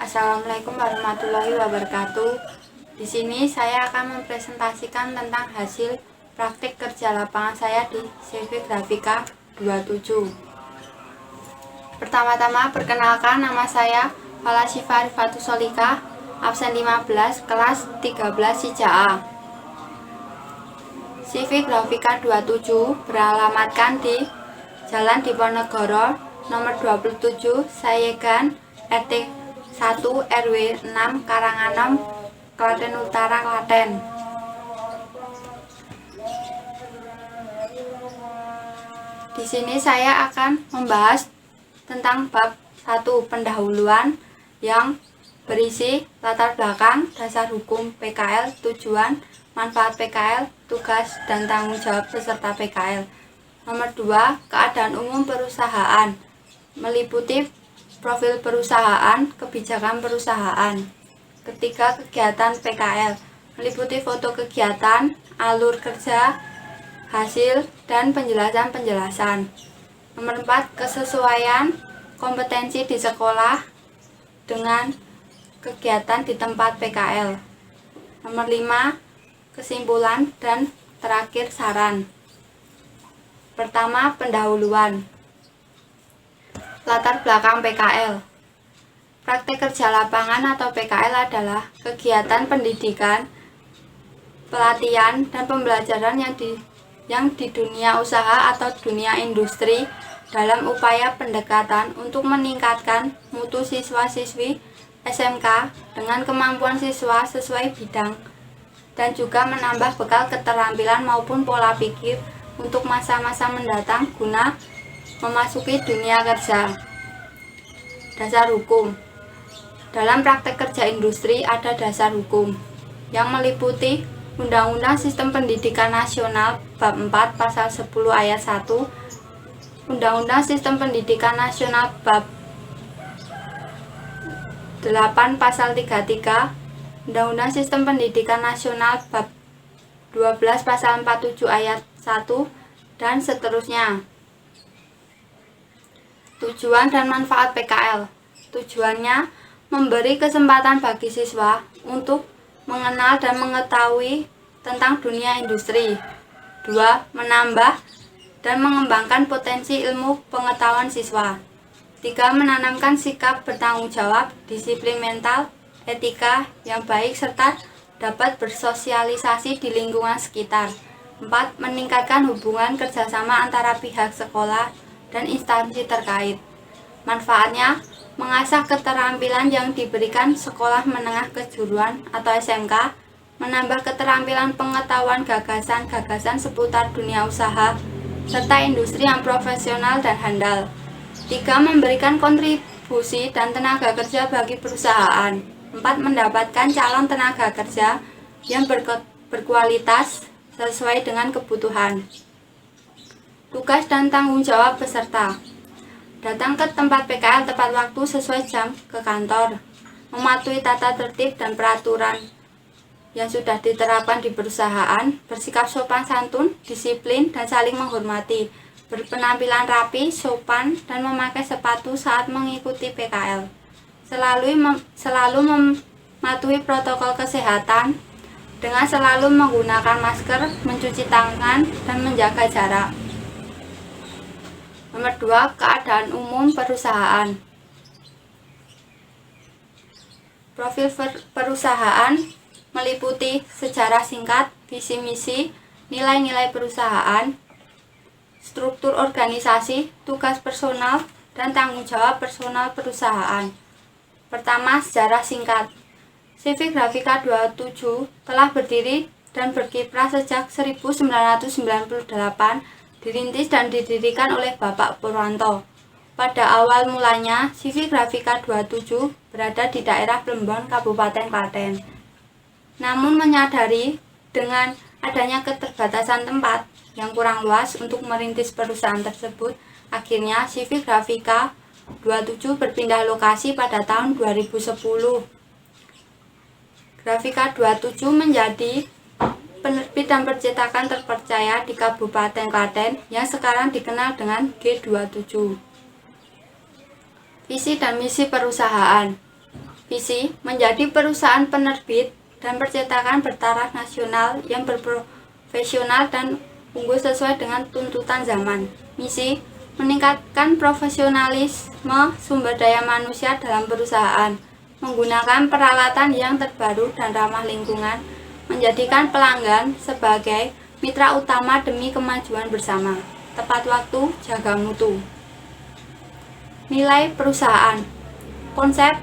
Assalamualaikum warahmatullahi wabarakatuh. Di sini saya akan mempresentasikan tentang hasil praktik kerja lapangan saya di CV Grafika 27. Pertama-tama perkenalkan, nama saya Fala Syifa Rifatus Solika, absen 15, kelas 13 Sija A. CV Grafika 27 beralamatkan di Jalan Diponegoro nomor 27, Sayegan, RT 1 RW 6 Karanganom, Klaten Utara, Klaten. Di sini saya akan membahas tentang bab 1 pendahuluan yang berisi latar belakang, dasar hukum PKL, tujuan, manfaat PKL, tugas dan tanggung jawab peserta PKL. Nomor 2, keadaan umum perusahaan, meliputi profil perusahaan, kebijakan perusahaan. Ketiga, kegiatan PKL, meliputi foto kegiatan, alur kerja, hasil, dan penjelasan-penjelasan. Nomor 4, kesesuaian kompetensi di sekolah dengan kegiatan di tempat PKL. Nomor 5, kesimpulan dan terakhir saran. Pertama, pendahuluan. Latar belakang PKL. Praktek kerja lapangan atau PKL adalah kegiatan pendidikan, pelatihan, dan pembelajaran yang di dunia usaha atau dunia industri dalam upaya pendekatan untuk meningkatkan mutu siswa-siswi SMK dengan kemampuan siswa sesuai bidang dan juga menambah bekal keterampilan maupun pola pikir untuk masa-masa mendatang guna memasuki dunia kerja. Dasar hukum. Dalam praktek kerja industri ada dasar hukum yang meliputi Undang-Undang Sistem Pendidikan Nasional Bab 4 Pasal 10 Ayat 1, Undang-Undang Sistem Pendidikan Nasional Bab 8 Pasal 33, Undang-Undang Sistem Pendidikan Nasional Bab 12 Pasal 47 Ayat 1, dan seterusnya. Tujuan dan manfaat PKL. Tujuannya memberi kesempatan bagi siswa untuk mengenal dan mengetahui tentang dunia industri. 2. Menambah dan mengembangkan potensi ilmu pengetahuan siswa. 3. Menanamkan sikap bertanggung jawab, disiplin mental, etika yang baik serta dapat bersosialisasi di lingkungan sekitar. 4. Meningkatkan hubungan kerjasama antara pihak sekolah dan instansi terkait. Manfaatnya, mengasah keterampilan yang diberikan sekolah menengah kejuruan atau SMK, menambah keterampilan pengetahuan gagasan-gagasan seputar dunia usaha, serta industri yang profesional dan handal. 3. Memberikan kontribusi dan tenaga kerja bagi perusahaan. 4. Mendapatkan calon tenaga kerja yang berkualitas sesuai dengan kebutuhan. Tugas dan tanggung jawab peserta. Datang ke tempat PKL tepat waktu sesuai jam ke kantor. Mematuhi tata tertib dan peraturan yang sudah diterapkan di perusahaan. Bersikap sopan santun, disiplin, dan saling menghormati. Berpenampilan rapi, sopan, dan memakai sepatu saat mengikuti PKL. Selalu mematuhi protokol kesehatan dengan selalu menggunakan masker, mencuci tangan, dan menjaga jarak. Nomor 2, keadaan umum perusahaan. Profil perusahaan meliputi sejarah singkat, visi misi, nilai-nilai perusahaan, struktur organisasi, tugas personal, dan tanggung jawab personal perusahaan. Pertama, sejarah singkat. CV Grafika 27 telah berdiri dan berkiprah sejak 1998, dirintis dan didirikan oleh Bapak Purwanto. Pada awal mulanya, CV Grafika 27 berada di daerah Plembon, Kabupaten Klaten. Namun menyadari dengan adanya keterbatasan tempat yang kurang luas untuk merintis perusahaan tersebut, akhirnya CV Grafika 27 berpindah lokasi pada tahun 2010. Grafika 27 menjadi penerbit dan percetakan terpercaya di Kabupaten Klaten yang sekarang dikenal dengan G27. Visi dan misi perusahaan. Visi menjadi perusahaan penerbit dan percetakan bertaraf nasional yang berprofesional dan unggul sesuai dengan tuntutan zaman. Misi meningkatkan profesionalisme sumber daya manusia dalam perusahaan, menggunakan peralatan yang terbaru dan ramah lingkungan, menjadikan pelanggan sebagai mitra utama demi kemajuan bersama. Tepat waktu, jaga mutu. Nilai perusahaan. Konsep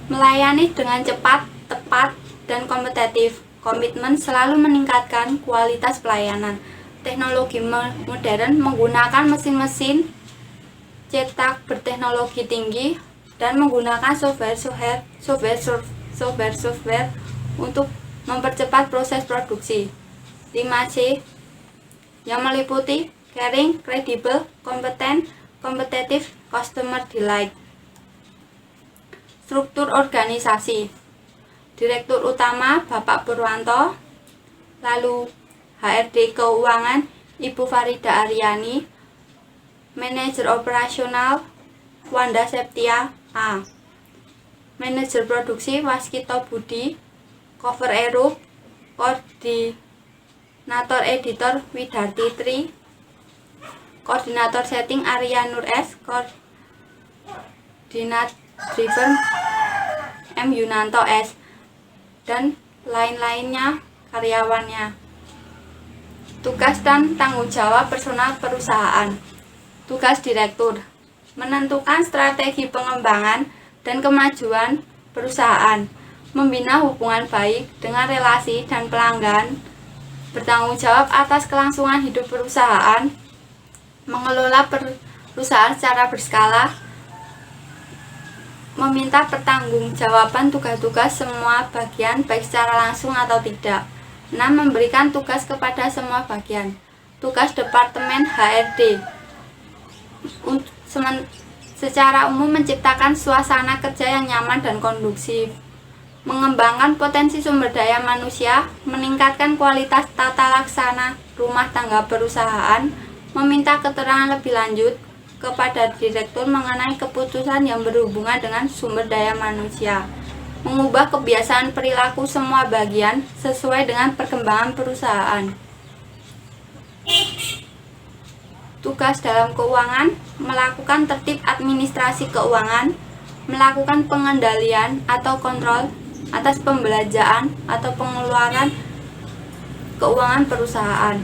melayani dengan cepat, tepat, dan kompetitif. Komitmen selalu meningkatkan kualitas pelayanan. Teknologi modern menggunakan mesin-mesin cetak berteknologi tinggi dan menggunakan software untuk mempercepat proses produksi. 5C yang meliputi caring, credible, competent, competitive, customer delight. Struktur organisasi. Direktur Utama Bapak Purwanto, lalu HRD Keuangan Ibu Farida Aryani, Manajer Operasional Wanda Septia A, Manajer Produksi Waskito Budi, Cover Erup, Koordinator Editor Widarti Tri, Koordinator Setting Arya Nur S, Koordinat Driver M Yunanto S, dan lain-lainnya karyawannya. Tugas dan tanggung jawab personal perusahaan. Tugas direktur menentukan strategi pengembangan dan kemajuan perusahaan, membina hubungan baik dengan relasi dan pelanggan, bertanggung jawab atas kelangsungan hidup perusahaan, mengelola perusahaan secara berskala, meminta pertanggungjawaban tugas-tugas semua bagian baik secara langsung atau tidak. 6. Memberikan tugas kepada semua bagian. Tugas Departemen HRD secara umum menciptakan suasana kerja yang nyaman dan kondusif, mengembangkan potensi sumber daya manusia, meningkatkan kualitas tata laksana rumah tangga perusahaan, meminta keterangan lebih lanjut kepada direktur mengenai keputusan yang berhubungan dengan sumber daya manusia, mengubah kebiasaan perilaku semua bagian sesuai dengan perkembangan perusahaan. Tugas dalam keuangan, melakukan tertib administrasi keuangan, melakukan pengendalian atau kontrol atas pembelanjaan atau pengeluaran keuangan perusahaan,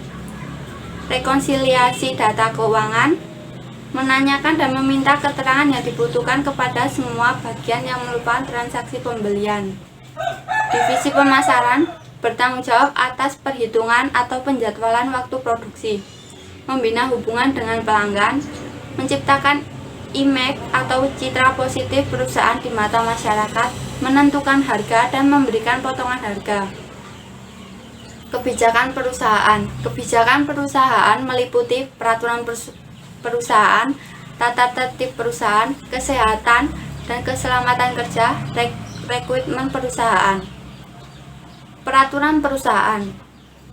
rekonsiliasi data keuangan, menanyakan dan meminta keterangan yang dibutuhkan kepada semua bagian yang merupakan transaksi pembelian. Divisi pemasaran bertanggung jawab atas perhitungan atau penjadwalan waktu produksi, membina hubungan dengan pelanggan, menciptakan image atau citra positif perusahaan di mata masyarakat, menentukan harga dan memberikan potongan harga. Kebijakan perusahaan. Kebijakan perusahaan meliputi peraturan perusahaan, tata tertib perusahaan, kesehatan dan keselamatan kerja, rekrutmen perusahaan. Peraturan perusahaan.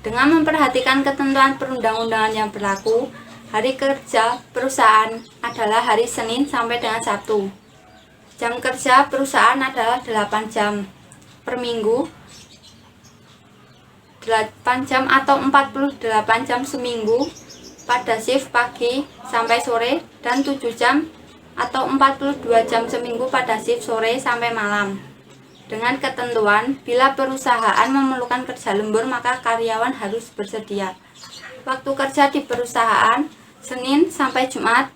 Dengan memperhatikan ketentuan perundang-undangan yang berlaku, hari kerja perusahaan adalah hari Senin sampai dengan Sabtu. Jam kerja perusahaan adalah 8 jam per minggu, 8 jam atau 48 jam seminggu pada shift pagi sampai sore, dan 7 jam atau 42 jam seminggu pada shift sore sampai malam. Dengan ketentuan, bila perusahaan memerlukan kerja lembur maka karyawan harus bersedia. Waktu kerja di perusahaan Senin sampai Jumat,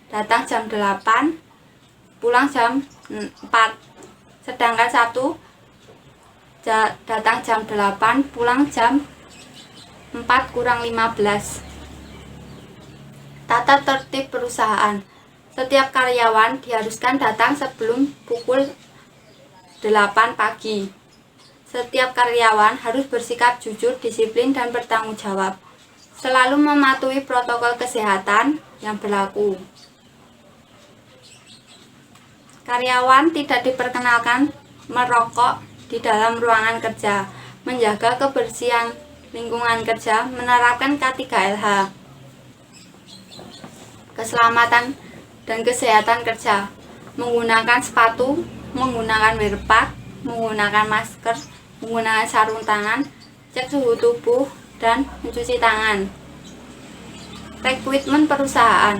datang jam 8, pulang jam 4. Sedangkan Sabtu datang jam 8, pulang jam 4:15. Tata tertib perusahaan. Setiap karyawan diharuskan datang sebelum pukul 8 pagi. Setiap karyawan harus bersikap jujur, disiplin, dan bertanggung jawab. Selalu mematuhi protokol kesehatan yang berlaku. Karyawan tidak diperkenalkan merokok di dalam ruangan kerja, menjaga kebersihan lingkungan kerja, menerapkan K3LH, keselamatan dan kesehatan kerja, menggunakan sepatu, menggunakan wear pack, menggunakan masker, menggunakan sarung tangan, cek suhu tubuh, dan mencuci tangan. Rekrutmen perusahaan.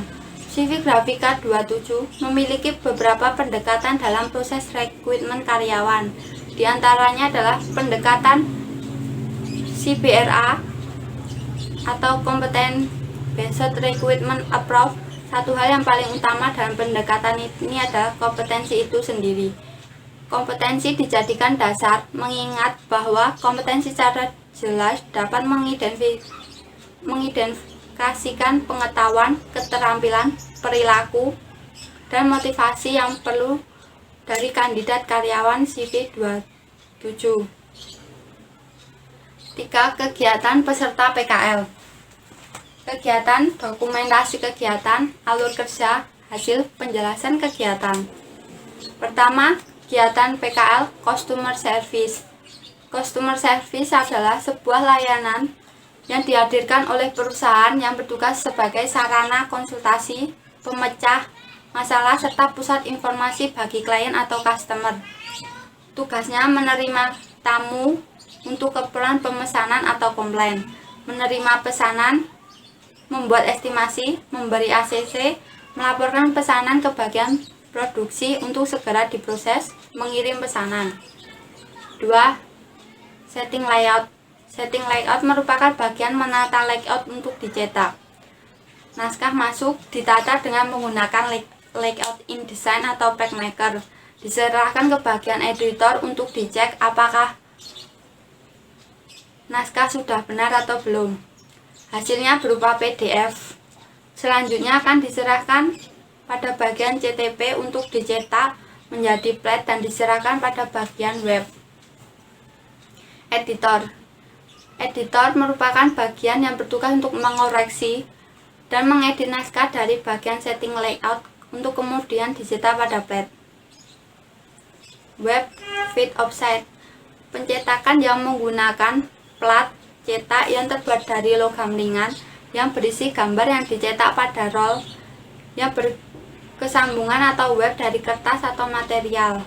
CV Grafika 27 memiliki beberapa pendekatan dalam proses rekrutmen karyawan. Di antaranya adalah pendekatan CBRA atau Competent Based Recruitment Approach. Satu hal yang paling utama dalam pendekatan ini adalah kompetensi itu sendiri. Kompetensi dijadikan dasar, mengingat bahwa kompetensi secara jelas dapat mengidentifikasikan pengetahuan, keterampilan, perilaku, dan motivasi yang perlu dari kandidat karyawan CV 27. 3. Kegiatan peserta PKL. Kegiatan, dokumentasi kegiatan, alur kerja, hasil penjelasan kegiatan. Pertama, kegiatan PKL Customer Service. Customer Service adalah sebuah layanan yang dihadirkan oleh perusahaan yang bertugas sebagai sarana konsultasi, pemecah masalah, serta pusat informasi bagi klien atau customer. Tugasnya menerima tamu untuk keperluan pemesanan atau komplain, menerima pesanan, membuat estimasi, memberi ACC, melaporkan pesanan ke bagian produksi untuk segera diproses, mengirim pesanan. 2. Setting layout. Setting layout merupakan bagian menata layout untuk dicetak. Naskah masuk ditata dengan menggunakan layout InDesign atau PageMaker. Diserahkan ke bagian editor untuk dicek apakah naskah sudah benar atau belum. Hasilnya berupa PDF. Selanjutnya akan diserahkan pada bagian CTP untuk dicetak menjadi plat dan diserahkan pada bagian web. Editor. Editor merupakan bagian yang bertugas untuk mengoreksi dan mengedit naskah dari bagian setting layout untuk kemudian dicetak pada plat. Web feed offset. Pencetakan yang menggunakan plat cetak yang terbuat dari logam ringan yang berisi gambar yang dicetak pada roll yang berkesambungan atau web dari kertas atau material.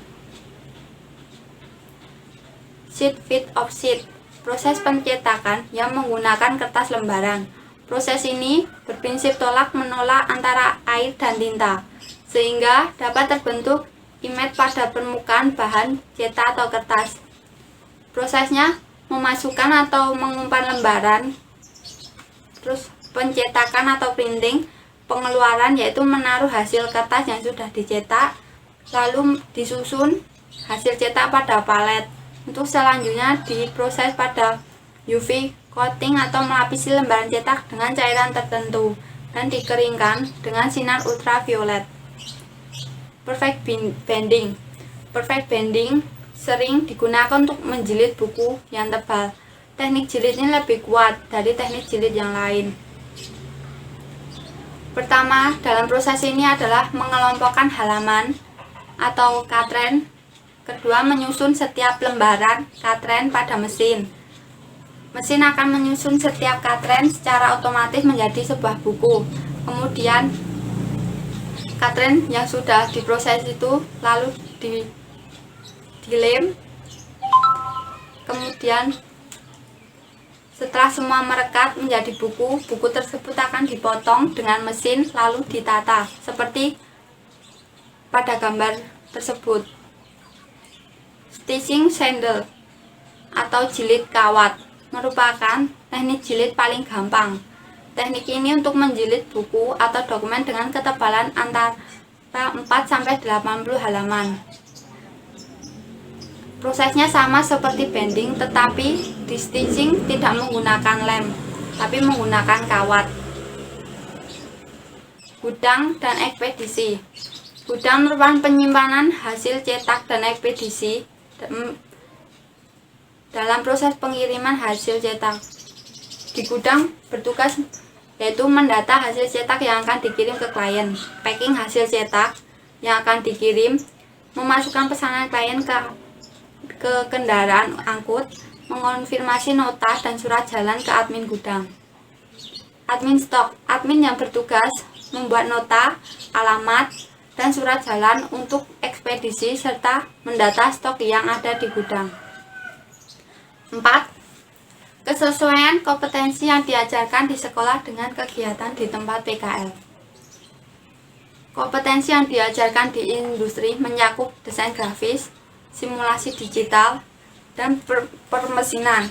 Sheet feed offset. Proses pencetakan yang menggunakan kertas lembaran. Proses ini berprinsip tolak menolak antara air dan tinta, sehingga dapat terbentuk image pada permukaan bahan cetak atau kertas. Prosesnya memasukkan atau mengumpan lembaran, terus pencetakan atau printing, pengeluaran yaitu menaruh hasil kertas yang sudah dicetak, lalu disusun hasil cetak pada palet, untuk selanjutnya diproses pada UV coating atau melapisi lembaran cetak dengan cairan tertentu dan dikeringkan dengan sinar ultraviolet. Perfect bending. Perfect bending sering digunakan untuk menjilid buku yang tebal. Teknik jilidnya lebih kuat dari teknik jilid yang lain. Pertama, dalam proses ini adalah mengelompokkan halaman atau katren. Kedua, menyusun setiap lembaran katren pada mesin. Mesin akan menyusun setiap katren secara otomatis menjadi sebuah buku. Kemudian, katren yang sudah diproses itu lalu dilem. Kemudian setelah semua merekat menjadi buku, buku tersebut akan dipotong dengan mesin lalu ditata seperti pada gambar tersebut. Stitching sandal atau jilid kawat merupakan teknik jilid paling gampang. Teknik ini untuk menjilid buku atau dokumen dengan ketebalan antara 4-80 halaman. Prosesnya sama seperti bending, tetapi di stitching tidak menggunakan lem, tapi menggunakan kawat. Gudang dan ekspedisi. Gudang merupakan penyimpanan hasil cetak dan ekspedisi dalam proses pengiriman hasil cetak. Di gudang bertugas yaitu mendata hasil cetak yang akan dikirim ke klien, packing hasil cetak yang akan dikirim, memasukkan pesanan klien ke kendaraan angkut, mengonfirmasi nota dan surat jalan ke admin gudang. Admin stok. Admin yang bertugas membuat nota, alamat, dan surat jalan untuk ekspedisi serta mendata stok yang ada di gudang. 4. Kesesuaian kompetensi yang diajarkan di sekolah dengan kegiatan di tempat PKL. Kompetensi yang diajarkan di industri mencakup desain grafis, simulasi digital, dan permesinan.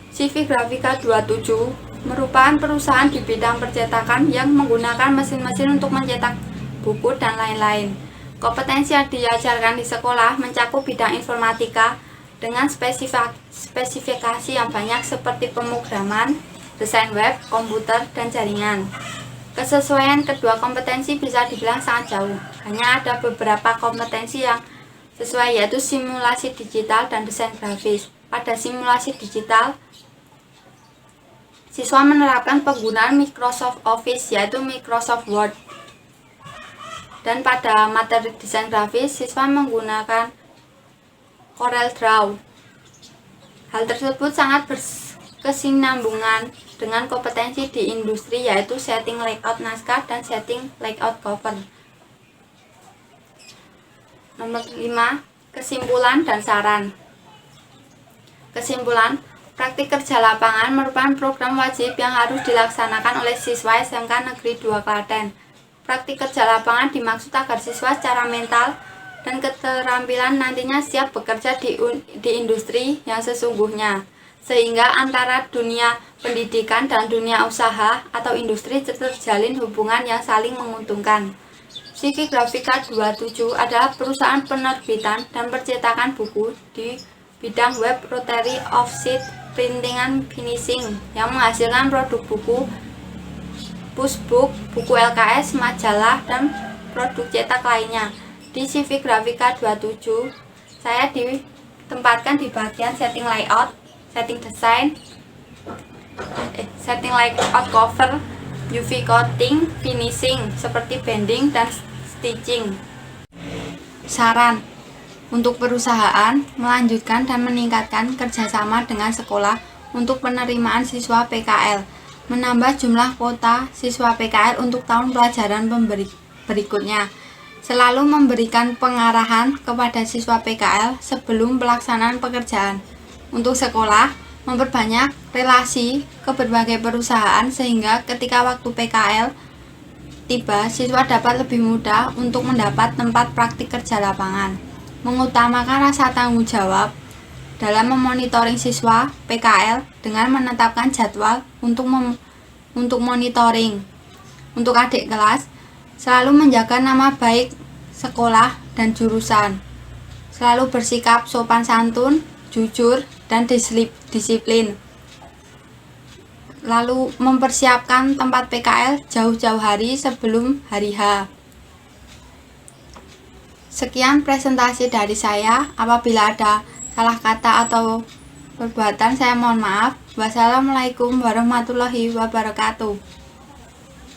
CV Grafika 27 merupakan perusahaan di bidang percetakan yang menggunakan mesin-mesin untuk mencetak buku dan lain-lain. Kompetensi yang diajarkan di sekolah mencakup bidang informatika dengan spesifikasi yang banyak seperti pemrograman, desain web, komputer, dan jaringan. Kesesuaian kedua kompetensi bisa dibilang sangat jauh. Hanya ada beberapa kompetensi yang sesuai, yaitu simulasi digital dan desain grafis. Pada simulasi digital, siswa menerapkan penggunaan Microsoft Office, yaitu Microsoft Word. Dan pada materi desain grafis, siswa menggunakan Corel Draw. Hal tersebut sangat berkesinambungan dengan kompetensi di industri, yaitu setting layout naskah dan setting layout cover. Nomor 5. Kesimpulan dan saran. Kesimpulan, praktik kerja lapangan merupakan program wajib yang harus dilaksanakan oleh siswa SMK Negeri 2 Klaten. Praktik kerja lapangan dimaksud agar siswa secara mental dan keterampilan nantinya siap bekerja di industri yang sesungguhnya, sehingga antara dunia pendidikan dan dunia usaha atau industri terjalin hubungan yang saling menguntungkan. CV Grafika 27 adalah perusahaan penerbitan dan percetakan buku di bidang web, rotary, offset, printing and finishing yang menghasilkan produk buku, pushbook, buku LKS, majalah, dan produk cetak lainnya. Di CV Grafika 27, saya ditempatkan di bagian setting layout, setting design, setting layout cover, UV coating, finishing seperti bending dan stitching. Saran untuk perusahaan melanjutkan dan meningkatkan kerjasama dengan sekolah untuk penerimaan siswa PKL, menambah jumlah kuota siswa PKL untuk tahun pelajaran berikutnya, selalu memberikan pengarahan kepada siswa PKL sebelum pelaksanaan pekerjaan. Untuk sekolah, memperbanyak relasi ke berbagai perusahaan sehingga ketika waktu PKL tiba, siswa dapat lebih mudah untuk mendapat tempat praktik kerja lapangan. Mengutamakan rasa tanggung jawab dalam memonitoring siswa PKL dengan menetapkan jadwal untuk monitoring. Untuk adik kelas, selalu menjaga nama baik sekolah dan jurusan. Selalu bersikap sopan santun, jujur, dan disiplin. Lalu mempersiapkan tempat PKL jauh-jauh hari sebelum hari H. Sekian presentasi dari saya. Apabila ada salah kata atau perbuatan, saya mohon maaf. Wassalamualaikum warahmatullahi wabarakatuh.